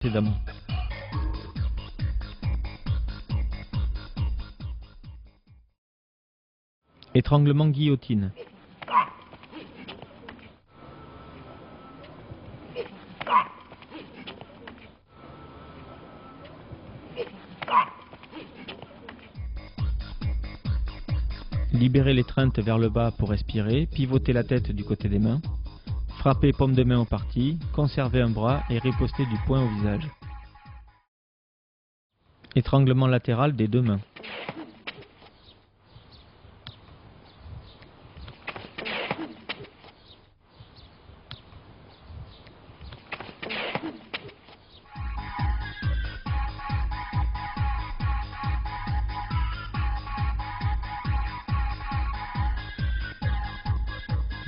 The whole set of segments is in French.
précédemment. Étranglement guillotine. Libérer l'étreinte vers le bas pour respirer, pivoter la tête du côté des mains, frapper paume de main au parti, conserver un bras et riposter du poing au visage. Étranglement latéral des deux mains.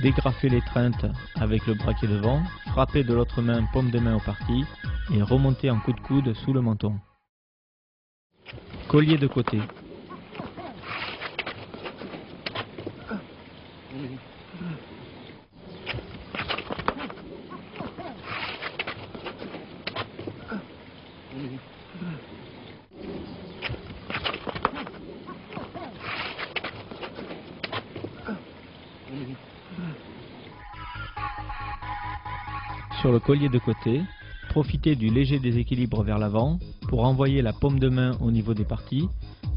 Dégrafer l'étreinte avec le bras qui est devant, frapper de l'autre main paume de main au parti et remonter en coup de coude sous le menton. Collier de côté. Sur le collier de côté, profitez du léger déséquilibre vers l'avant pour envoyer la paume de main au niveau des parties.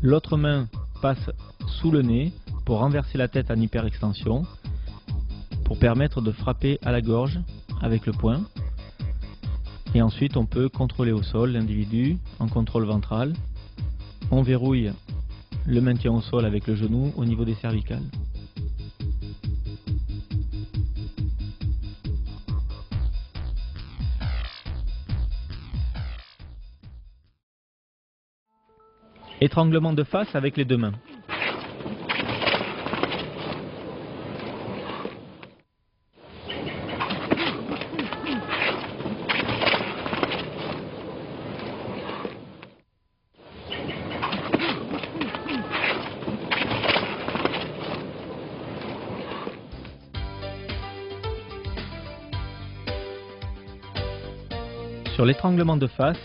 L'autre main passe sous le nez pour renverser la tête en hyperextension, pour permettre de frapper à la gorge avec le poing. Et ensuite on peut contrôler au sol l'individu en contrôle ventral. On verrouille le maintien au sol avec le genou au niveau des cervicales. Étranglement de face avec les deux mains. Sur l'étranglement de face,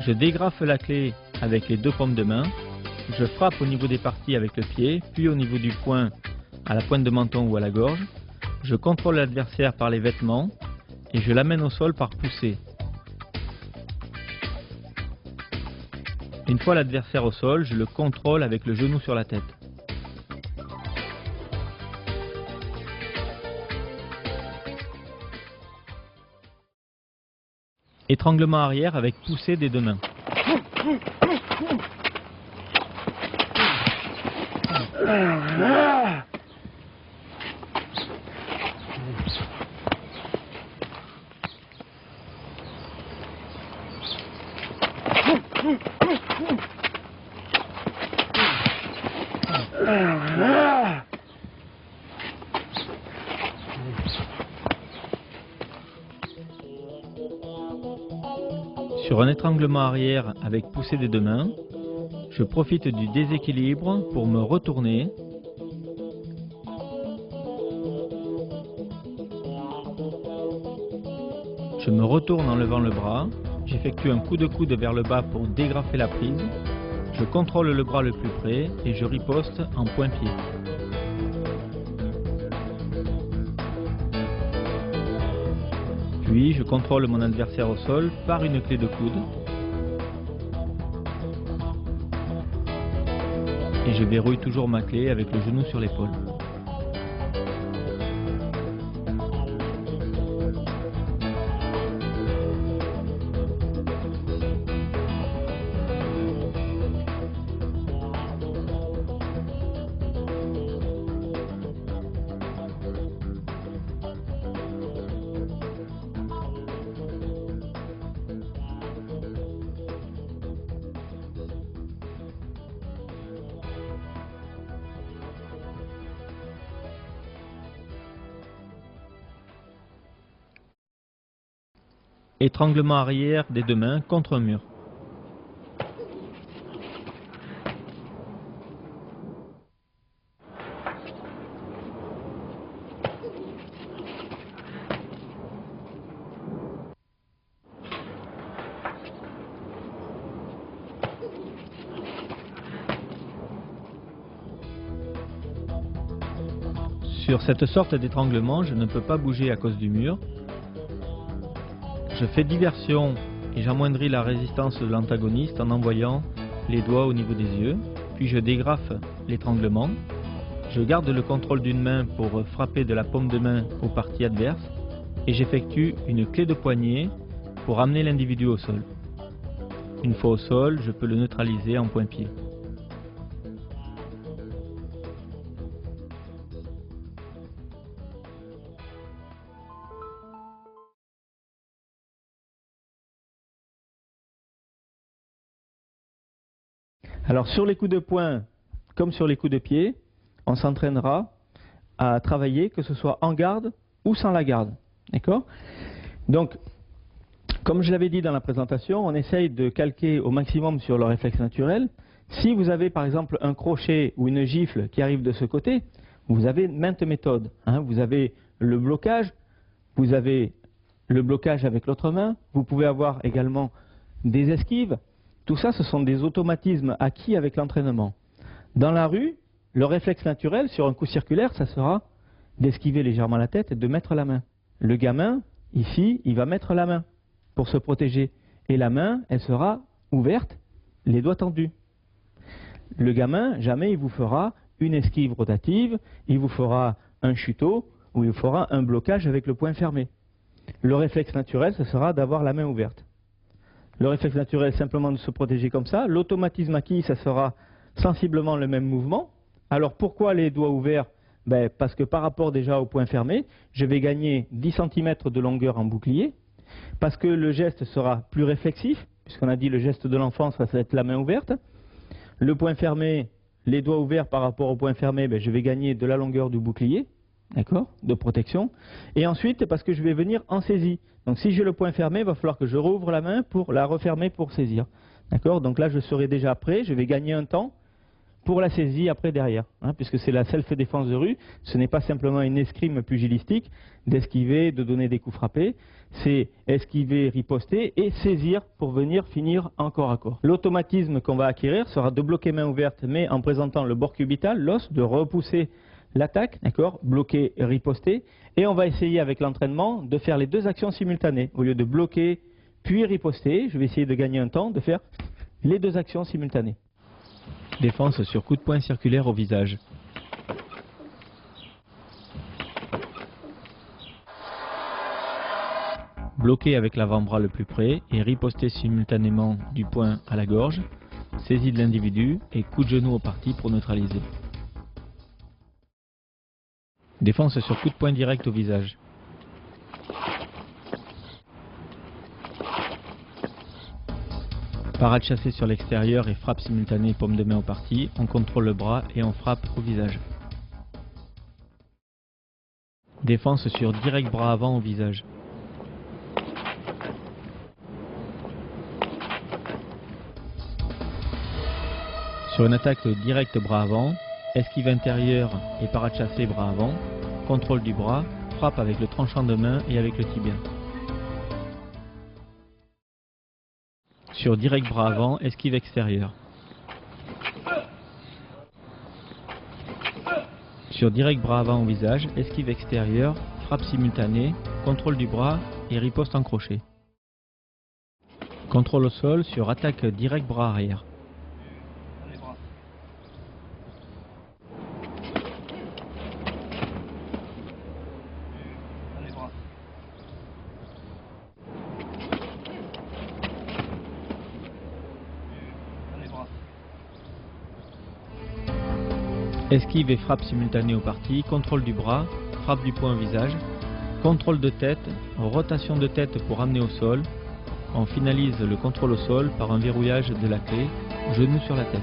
je dégrafe la clé avec les deux paumes de main, je frappe au niveau des parties avec le pied, puis au niveau du poing à la pointe de menton ou à la gorge, je contrôle l'adversaire par les vêtements et je l'amène au sol par poussée. Une fois l'adversaire au sol, je le contrôle avec le genou sur la tête. Étranglement arrière avec poussée des deux mains. Sur un étranglement arrière avec poussée des deux mains, je profite du déséquilibre pour me retourner. Je me retourne en levant le bras, j'effectue un coup de coude vers le bas pour dégrafer la prise, je contrôle le bras le plus près et je riposte en point-pied. Puis je contrôle mon adversaire au sol par une clé de coude et je verrouille toujours ma clé avec le genou sur l'épaule. Étranglement arrière des deux mains contre un mur. Sur cette sorte d'étranglement, je ne peux pas bouger à cause du mur. Je fais diversion et j'amoindris la résistance de l'antagoniste en envoyant les doigts au niveau des yeux, puis je dégrafe l'étranglement. Je garde le contrôle d'une main pour frapper de la paume de main aux parties adverses et j'effectue une clé de poignet pour amener l'individu au sol. Une fois au sol, je peux le neutraliser en point-pied. Alors sur les coups de poing, comme sur les coups de pied, on s'entraînera à travailler, que ce soit en garde ou sans la garde. D'accord ? Donc, comme je l'avais dit dans la présentation, on essaye de calquer au maximum sur le réflexe naturel. Si vous avez par exemple un crochet ou une gifle qui arrive de ce côté, vous avez maintes méthodes. Vous avez le blocage, vous avez le blocage avec l'autre main, vous pouvez avoir également des esquives. Tout ça, ce sont des automatismes acquis avec l'entraînement. Dans la rue, le réflexe naturel, sur un coup circulaire, ça sera d'esquiver légèrement la tête et de mettre la main. Le gamin, ici, il va mettre la main pour se protéger. Et la main, elle sera ouverte, les doigts tendus. Le gamin, jamais il vous fera une esquive rotative, il vous fera un chuteau ou il vous fera un blocage avec le poing fermé. Le réflexe naturel, ce sera d'avoir la main ouverte. Le réflexe naturel, simplement de se protéger comme ça. L'automatisme acquis, ça sera sensiblement le même mouvement. Alors pourquoi les doigts ouverts? Parce que par rapport déjà au point fermé, je vais gagner 10 cm de longueur en bouclier. Parce que le geste sera plus réflexif, puisqu'on a dit le geste de l'enfance, ça va être la main ouverte. Le point fermé, les doigts ouverts par rapport au point fermé, je vais gagner de la longueur du bouclier, d'accord, de protection. Et ensuite, parce que je vais venir en saisie. Donc si j'ai le point fermé, il va falloir que je rouvre la main pour la refermer pour saisir. D'accord? Donc là, je serai déjà prêt, je vais gagner un temps pour la saisie après derrière, puisque c'est la self-défense de rue. Ce n'est pas simplement une escrime pugilistique d'esquiver, de donner des coups frappés. C'est esquiver, riposter et saisir pour venir finir en corps à corps. L'automatisme qu'on va acquérir sera de bloquer main ouverte, mais en présentant le bord cubital, l'os, de repousser l'attaque, d'accord, bloquer, riposter, et on va essayer avec l'entraînement de faire les deux actions simultanées. Au lieu de bloquer puis riposter, je vais essayer de gagner un temps, de faire les deux actions simultanées. Défense sur coup de poing circulaire au visage. Bloquer avec l'avant-bras le plus près et riposter simultanément du poing à la gorge, saisie de l'individu et coup de genou au parti pour neutraliser. Défense sur coup de poing direct au visage. Parade chassée sur l'extérieur et frappe simultanée paume de main au parti, on contrôle le bras et on frappe au visage. Défense sur direct bras avant au visage. Sur une attaque directe bras avant, esquive intérieure et parade chassée bras avant, contrôle du bras, frappe avec le tranchant de main et avec le tibia. Sur direct bras avant, esquive extérieure. Sur direct bras avant au visage, esquive extérieure, frappe simultanée, contrôle du bras et riposte en crochet. Contrôle au sol sur attaque direct bras arrière. Esquive et frappe simultanée au parti, contrôle du bras, frappe du poing au visage, contrôle de tête, rotation de tête pour amener au sol. On finalise le contrôle au sol par un verrouillage de la clé, genou sur la tête.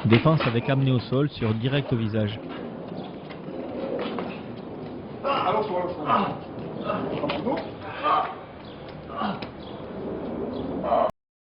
Défense avec amené au sol sur direct au visage. Allons sur le front.